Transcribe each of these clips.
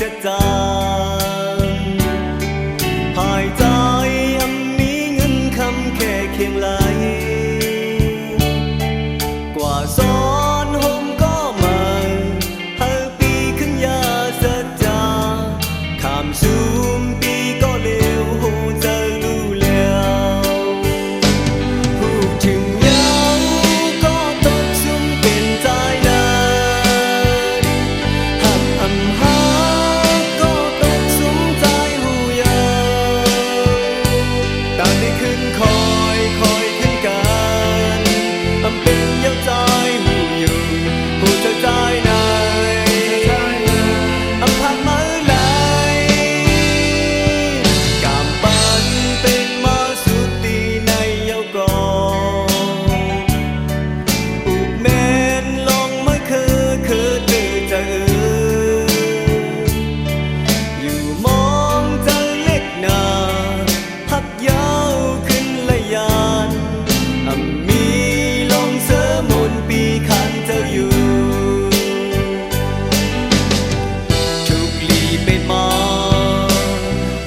จะจางหายใจมีเงินคำแค่เคียงไหลกว่าซ้อนห่มก็มาหาปีขึ้นยาสัจจาขามซูมปีก็เร็วหูเจอรู้แล้วผู้ถึงยาวก็ตกซุ่มเป็นใจนานหักอำหาก็ตกซุ่มใจหูยาวตาได้ขึ้นคอยขึ้นกันอำเป็นเย้าใจหูอยู่หูเธอใจนายอำพักมาไหลกามปันเป็นมาสุดตีในเย้ากองอุกแมนลองมาคือตื่นจะอยู่มองเจอเล็กนาหักยาวขึ้นละยานมีลงเสริมมนปีขันเจ้าอยู่ทุกลีเป็นมา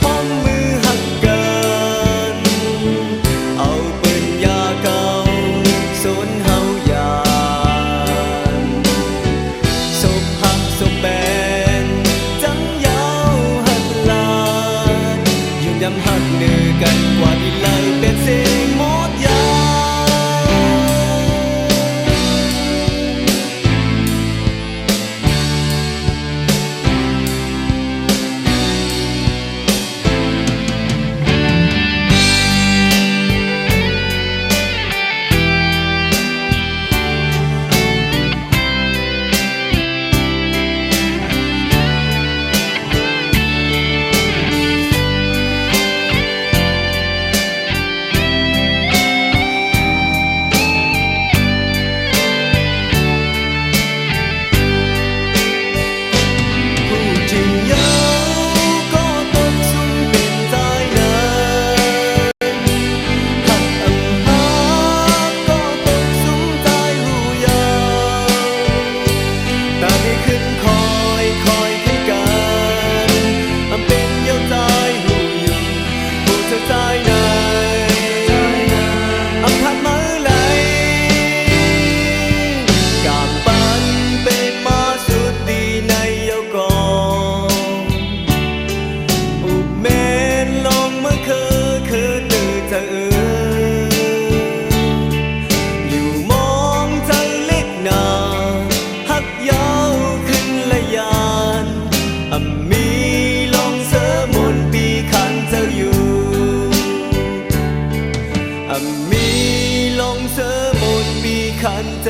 ห้องมือหักกันเอาปืนยาเก่าสนเฮายานศพหักศพแบนจังยาวหักลานยืนยำหักเนื้อกันกว่าที่เลยเป็นเสียงหมดยาอยู่มองใจเล็กนาหักยาวขึ้นละยานมีลองเสริมมนปีขันเจ้าอยู่มีลองเสริมมนปีขันเจ้า